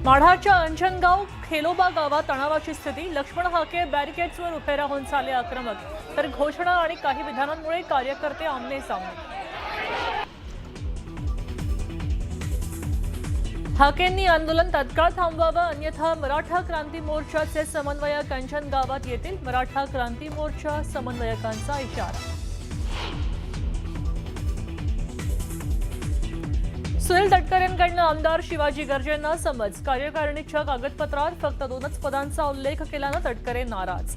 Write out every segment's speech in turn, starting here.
माढाच्या अंजनगाव खेलोबा गावात तणावाची स्थिती। लक्ष्मण हाके बॅरिकेड्सवर उभे राहून झाले आक्रमक, तर घोषणा आणि काही विधानांमुळे कार्यकर्ते आमने सामने। हाकेंनी आंदोलन तत्काळ थांबवावं, अन्यथा मराठा क्रांती मोर्चाचे समन्वयक अंजनगावात येतील। मराठा क्रांती मोर्चा समन्वयकांचा इशारा। सुनील तटकरेंकडून आमदार शिवाजी गर्जेंना समज। कार्यकारिणीच्या कागदपत्रात फक्त 2च पदांचा उल्लेख केल्यानं तटकरे नाराज।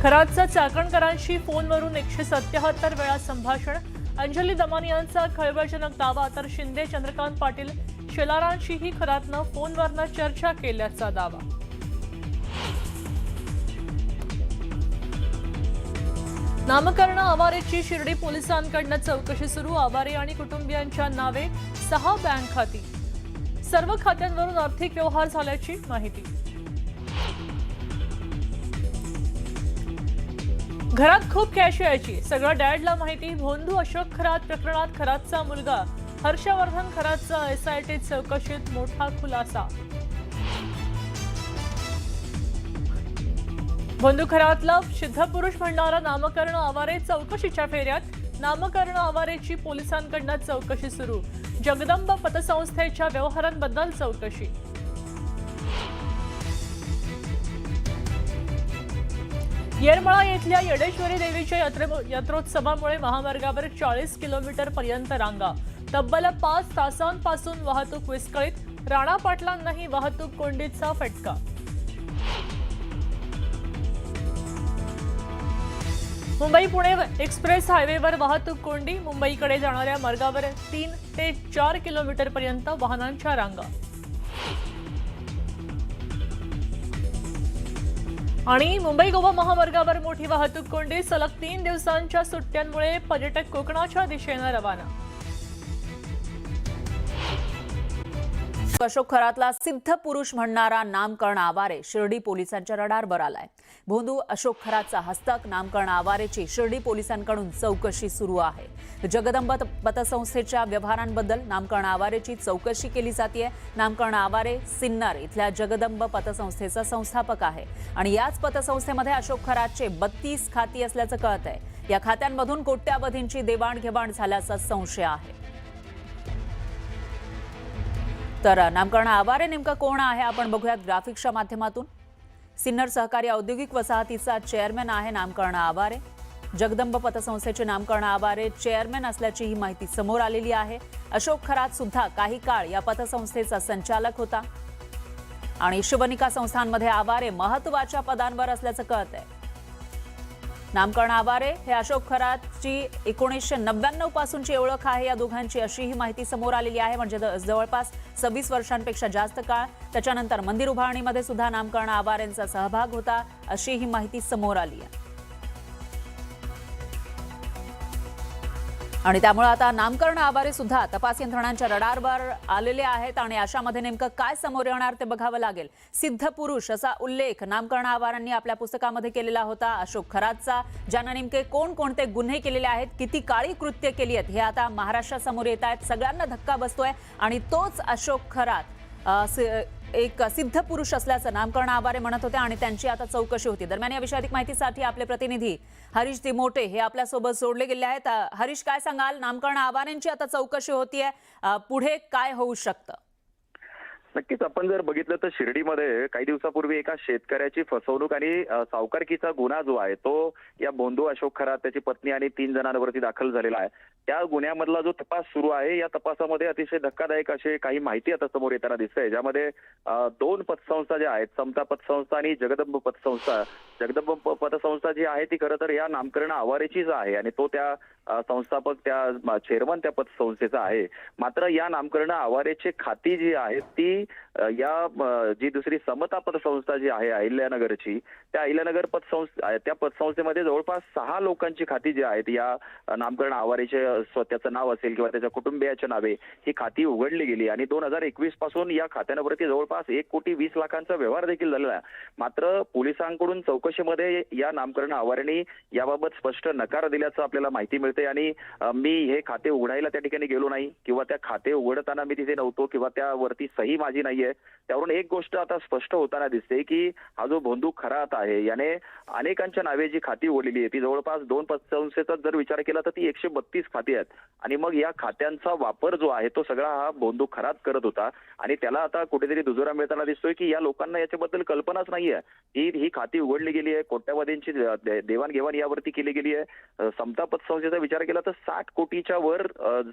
खरातचं चाकणकरांशी फोनवरून 177 वेळा संभाषण। अंजली दमानी यांचा खळबळजनक दावा, तर शिंदे चंद्रकांत पाटील शेलारांशीही खरातनं फोनवरनं चर्चा केल्याचा दावा। नामकरण आवारेची शिर्डी पोलिसांकडून चौकशी सुरू। आवारे आणि कुटुंबियांच्या नावे 6 बँक खाती, सर्व खात्यांवरून आर्थिक व्यवहार झाल्याची माहिती। घरात खूप कॅश यायची, सगळं डॅडला माहिती। भोंदू अशोक खरात प्रकरणात खरातचा मुलगा हर्षवर्धन खरातचा एसआयटी चौकशीत मोठा खुलासा। भोंदू खरातला सिद्धपुरुष म्हणणारा नामकरण आवारे चौकशीच्या फेऱ्यात। नामकरण आवारेची पोलिसांकडून चौकशी सुरू। जगदंब पतसंस्थेच्या व्यवहारांबद्दल चौकशी। येरमाळा येथल्या येडेश्वरी देवीच्या यात्रोत्सवामुळे महामार्गावर 40 किलोमीटर पर्यंत रांगा। तब्बल 5 तासांपासून वाहतूक विस्कळीत। राणा पाटलांनाही वाहतूक कोंडीचा फटका। मुंबई पुणे एक्सप्रेस हायवेवर वाहतूक कोंडी। मुंबईकडे जाणाऱ्या मार्गावर 3 ते 4 किलोमीटर पर्यंत वाहनांच्या रांगा। आणि मुंबई गोवा महामार्गावर मोठी वाहतूक कोंडी। सलग 3 दिवसांच्या सुट्ट्यांमुळे पर्यटक कोकणाच्या दिशेने रवाना। अशोक खरातला सिद्ध पुरुष म्हणणारा नामकरण आवारे शिर्डी पोलिसांच्या रडारवर आलाय। भोंदू अशोक खरातचा हस्तक नामकरण आवारेची शिर्डी पोलिसांकडून चौकशी सुरू आहे। जगदंब पतसंस्थेच्या व्यवहारांबद्दल नामकरण आवारेची चौकशी केली जाते। नामकरण आवारे सिन्नर इथल्या जगदंब पतसंस्थेचा संस्थापक आहे आणि याच पतसंस्थेमध्ये अशोक खरातचे 32 खाती असल्याचं कळत आहे। या खात्यांमधून कोट्यावधींची देवाणघेवाण झाल्याचा संशय आहे। तर नामकरण आवारे नेमका कोण आहे आपण बघूयात ग्राफिक्सच्या माध्यमातून। सिन्नर सहकारी औद्योगिक वसाहतीचा चेअरमॅन आहे नामकरण आवारे। जगदंब पतसंस्थेचे नामकरण आवारे चेअरमॅन असल्याची ही माहिती समोर आलेली आहे। अशोक खरात सुद्धा काही काळ या पतसंस्थेचा संचालक होता आणि शिवनिका संस्थांमध्ये आवारे महत्त्वाच्या पदांवर असल्याचं कळत आहे। नामकरण आवारे हे अशोक खरातची 1999 पासूनची ओळख आहे या दोघांची, अशी ही माहिती समोर आलेली आहे। म्हणजे जवळपास 26 वर्षांपेक्षा जास्त काळ। त्याच्यानंतर मंदिर उभारणीमध्ये सुद्धा नामकरण आवारेंचा सहभाग होता, अशी ही माहिती समोर आली आहे। आणि त्यामुळे आता नामकरण आवारे सुद्धा तपास यंत्रणांच्या रडारवर आलेले आहेत आणि अशामध्ये नेमकं काय समोर येणार ते बघावं लागेल। सिद्ध पुरुष असा उल्लेख नामकरण आवारांनी आपल्या पुस्तकामध्ये केलेला होता अशोक खरातचा, ज्यांना नेमके कोणकोणते गुन्हे केलेले आहेत, किती काळी कृत्य केली आहेत, हे आता महाराष्ट्रासमोर येत आहेत। सगळ्यांना धक्का बसतोय आणि तोच अशोक खरात एक सिद्ध पुरुष असल्याचं नामकरण आवारे म्हणत होते आणि त्यांची आता चौकशी होती। दरम्यान या विषयी अधिक माहितीसाठी आपले प्रतिनिधी हरीश दिमोटे हे आपल्या सोबत जोडले गेले आहेत। हरीश, काय सांगाल? नामकरण आवारेंची आता चौकशी होतीये, पुढे काय होऊ शकतं? नक्कीच आपण जर बघितलं तर शिर्डीमध्ये काही दिवसापूर्वी एका शेतकऱ्याची फसवणूक आणि सावकारकीचा गुन्हा जो आहे तो या भोंदू अशोक खरात, त्याची पत्नी आणि 3 जणांवरती दाखल झालेला आहे। त्या गुन्ह्यामधला जो तपास सुरू आहे, या तपासामध्ये अतिशय धक्कादायक असे काही माहिती आता समोर येताना दिसते, ज्यामध्ये 2 पतसंस्था ज्या आहेत, समता पतसंस्था आणि जगदंब पतसंस्था। जगदंब पतसंस्था जी आहे ती खरं तर या नामकरण आवारेचीच आहे आणि तो त्या संस्थापक, त्या चेअरमन त्या पतसंस्थेचा आहे। मात्र या नामकरण आवारेची खाती जी आहेत ती जी दुसरी समता पतसंस्था जी आहे अहिल्यानगरची, त्या अहिल्यानगर त्या पतसंस्थेमध्ये जवळपास 6 लोकांची खाती जी आहेत या नामकरण आवारेचे स्वतःचं नाव असेल किंवा त्याच्या कुटुंबियाच्या नावे ही खाती उघडली गेली आणि 2021 पासून या खात्यांवरती जवळपास 1,20,00,000चा व्यवहार देखील झालेला आहे. मात्र पोलिसांकडून चौकशीमध्ये या नामकरण आवाराने याबाबत स्पष्ट नकार दिल्याचं आपल्याला माहिती मिळते आणि मी हे खाते उघडायला त्या ठिकाणी गेलो नाही किंवा त्या खाते उघडताना मी तिथे नव्हतो किंवा त्यावरती सही माझी नाहीये. त्यावरून एक गोष्ट आता स्पष्ट होताना दिसते की हा जो भोंदू खरात आहे याने अनेकांच्या नावे जी खाती उघडलेली आहे ती जवळपास 2 पतसंस्थेचा जर विचार केला तर ती 132 खाती आहेत आणि मग या खात्यांचा वापर जो आहे तो सगळा हा भोंदू खरात करत होता आणि त्याला आता कुठेतरी दुजोरा मिळताना दिसतोय की या लोकांना याच्याबद्दल कल्पनाच नाहीये. ही खाती उघडली गेली आहे, कोट्यावधींची देवाणघेवाण यावरती केली गेली आहे. समता पतसंस्थेचा विचार केला तर 60 कोटीच्या वर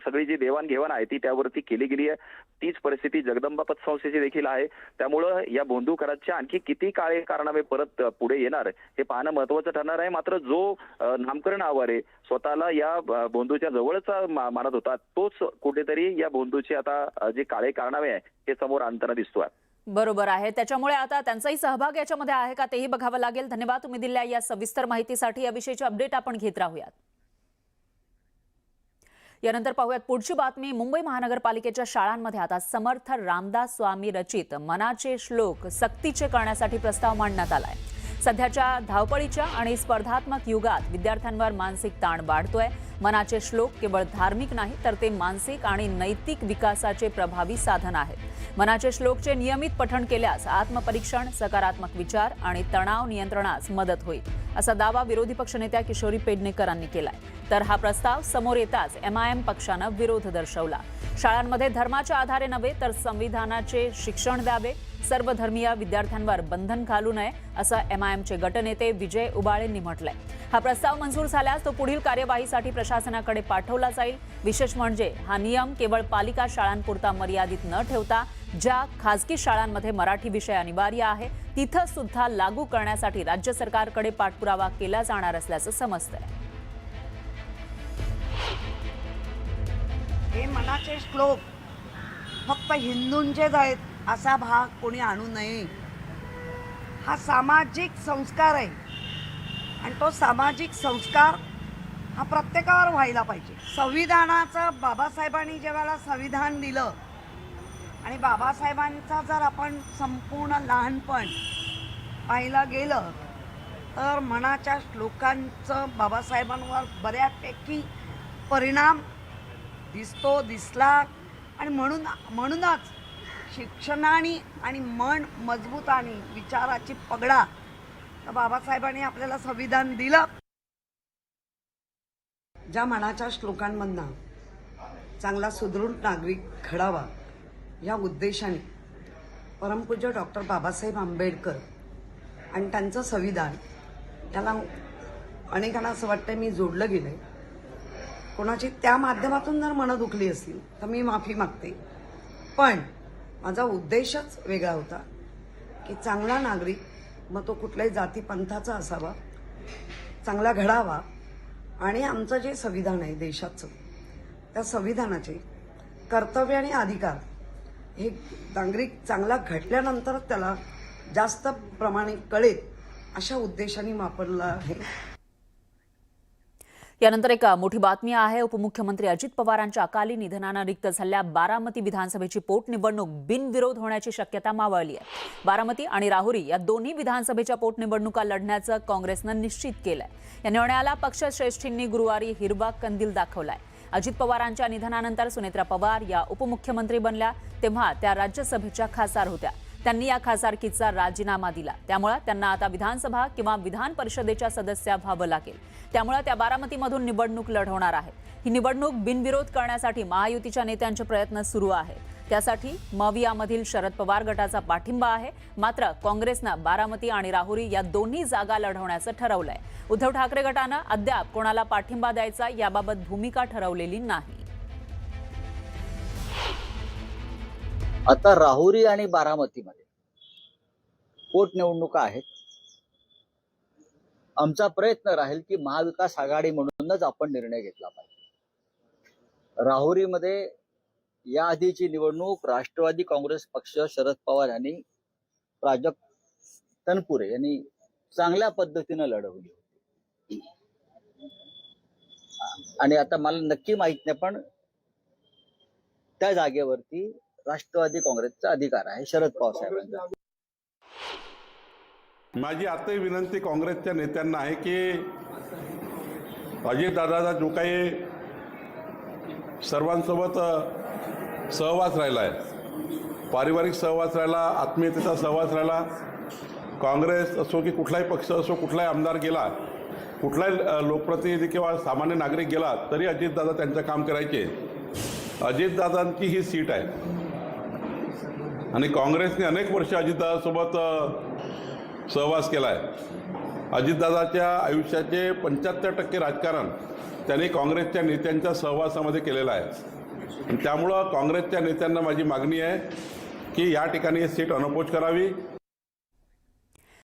सगळी जी देवाणघेवाण आहे ती त्यावरती केली गेली आहे. तीच परिस्थिती जगदंबा पतसंस्थेची देखील आहे. त्यामुळं या भोंदू खरातच्या आणखी किती काळे कारणामे परत पुढे येणार हे पाहणं महत्वाचं ठरणार आहे. मात्र जो नामकरण आवारे स्वतःला या भोंदूच्या जवळचा मानत होता तोच कुठेतरी या भोंदूचे आता जे काळे कारणामे आहे हे समोर आणताना दिसतोय. बरोबर आहे. त्याच्यामुळे आता त्यांचाही सहभाग याच्यामध्ये आहे का तेही बघावं लागेल. धन्यवाद तुम्ही दिलेल्या या सविस्तर माहितीसाठी. याविषयीची अपडेट आपण घेत राहूयात. यानंतर पाहूयात पुढची बातमी. मुंबई महानगरपालिकेच्या शाळांमध्ये आता समर्थ रामदास स्वामी रचित मनाचे श्लोक सक्तीचे करण्यासाठी प्रस्ताव मांडण्यात आलाय. सध्याच्या धावपळीच्या आणि स्पर्धात्मक युगात विद्यार्थ्यांवर मानसिक ताण वाढतोय. मनाचे श्लोक केवळ धार्मिक नाही तर ते मानसिक आणि नैतिक विकासाचे प्रभावी साधन आहेत. मनाचे श्लोकचे नियमित पठण केल्यास आत्मपरीक्षण, सकारात्मक विचार आणि तणाव नियंत्रणास मदत होईल, असा दावा विरोधी पक्षनेत्या किशोरी पेडणेकरांनी केलाय. तर हा प्रस्ताव समोर येताच MIM पक्षानं विरोध दर्शवला. शाळांमध्ये धर्माच्या आधारे नव्हे तर संविधानाचे शिक्षण द्यावे, सर्वधर्मीय विद्यार्थ्यांवर बंधन घालू नये, असं MIMचे गटनेते विजय उबाळेंनी म्हटलंय. हा प्रस्ताव मंजूर झाल्यास तो पुढील कार्यवाहीसाठी प्रशासनाकडे पाठवला जाईल. विशेष म्हणजे हा नियम केवळ पालिका शाळांपुरता मर्यादित न ठेवता ज्या खासगी शाळांमध्ये मराठी विषय अनिवार्य आहे तिथं सुद्धा लागू करण्यासाठी राज्य सरकारकडे पाठपुरावा केला जाणार असल्याचं समजतंय. हे मनाचे श्लोक फक्त हिंदूंचेच आहेत असा भाग कोणी आणू नये. हा सामाजिक संस्कार आहे आणि तो सामाजिक संस्कार हा प्रत्येकावर व्हायला पाहिजे. संविधानाचं बाबासाहेबांनी ज्यावेळेला संविधान दिलं आणि बाबासाहेबांचा जर आपण संपूर्ण लहानपण पाहिलं गेलं तर मनाच्या श्लोकांचं बाबासाहेबांवर बऱ्यापैकी परिणाम दिसला आणि म्हणूनच शिक्षणाने आणि मन मजबूत आणि विचाराची पगडा तर बाबासाहेबांनी आपल्याला संविधान दिलं. ज्या मनाच्या श्लोकांमधनं चांगला सुदृढ नागरिक घडावा या उद्देशाने परमपूज्य डॉक्टर बाबासाहेब आंबेडकर आणि त्यांचं संविधान याला अनेकांना असं वाटतं मी जोडलं गेलंय. कोणाची त्या माध्यमातून जर मनं दुखली असतील तर मी माफी मागते, पण माझा उद्देशच वेगळा होता की चांगला नागरिक, मग तो कुठल्याही जाती पंथाचा असावा, चांगला घडावा आणि आमचं जे संविधान आहे देशाचं त्या संविधानाचे कर्तव्य आणि अधिकार हे नागरिक चांगला घडल्यानंतरच त्याला जास्त प्रमाणे कळेल अशा उद्देशाने वापरलं आहे. यानंतर एक मोठी बातमी आहे. उपमुख्यमंत्री अजित पवारांच्या अकाली निधनानं रिक्त झालेल्या बारामती विधानसभेची पोटनिवडणूक बिनविरोध होण्याची शक्यता मावळली आहे. बारामती आणि राहुरी या दोन्ही विधानसभेच्या पोटनिवडणुका लढण्याचं काँग्रेसनं निश्चित केलंय. या निर्णयाला पक्षश्रेष्ठींनी गुरुवारी हिरवा कंदील दाखवलाय. अजित पवारांच्या निधनानंतर सुनेत्रा पवार या उपमुख्यमंत्री बनल्या तेव्हा त्या राज्यसभेच्या खासदार होत्या. त्यांनी या खासदारकीचा राजीनामा दिला. त्यामुळे त्यांना आता विधानसभा किंवा विधान परिषदेच्या सदस्या व्हावं लागेल. त्यामुळे त्या बारामतीमधून निवडणूक लढवणार आहेत. ही निवडणूक बिनविरोध करण्यासाठी महायुतीच्या नेत्यांचे प्रयत्न सुरू आहेत. त्यासाठी मवियामधील शरद पवार गटाचा पाठिंबा आहे. मात्र काँग्रेसनं बारामती आणि राहुरी या दोन्ही जागा लढवण्याचं ठरवलंय. उद्धव ठाकरे गटानं अद्याप कोणाला पाठिंबा द्यायचा याबाबत भूमिका ठरवलेली नाही. आता राहुरी आणि बारामतीमध्ये पोटनिवडणुका आहेत. आमचा प्रयत्न राहील की महाविकास आघाडी म्हणूनच आपण निर्णय घेतला पाहिजे. राहुरीमध्ये या आधीची निवडणूक राष्ट्रवादी काँग्रेस पक्ष शरद पवार यांनी प्राजक्त तनपुरे यांनी चांगल्या पद्धतीनं लढवली होती. आणि आता मला नक्की माहित नाही, पण त्या जागेवरती राष्ट्रवादी काँग्रेसचा अधिकार आहे शरद पवार साहेबांचा. माझी आताही विनंती काँग्रेसच्या नेत्यांना आहे की अजितदादाचा जो काही सर्वांसोबत सहवास राहिला आहे, पारिवारिक सहवास राहिला, आत्मीयतेचा सहवास राहिला, काँग्रेस असो की कुठलाही पक्ष असो, कुठलाही आमदार गेला, कुठलाही लोकप्रतिनिधी किंवा सामान्य नागरिक गेला तरी अजितदादा त्यांचं काम करायचे. अजितदादांची ही सीट आहे आणि काँग्रेसने अनेक वर्ष अजितदादासोबत सहवास केला आहे. अजितदादाच्या आयुष्याचे 75% राजकारण त्यांनी काँग्रेसच्या नेत्यांच्या सहवासामध्ये केलेलं आहे. आणि त्यामुळं काँग्रेसच्या नेत्यांना माझी मागणी आहे की या ठिकाणी सीट अनपोज करावी.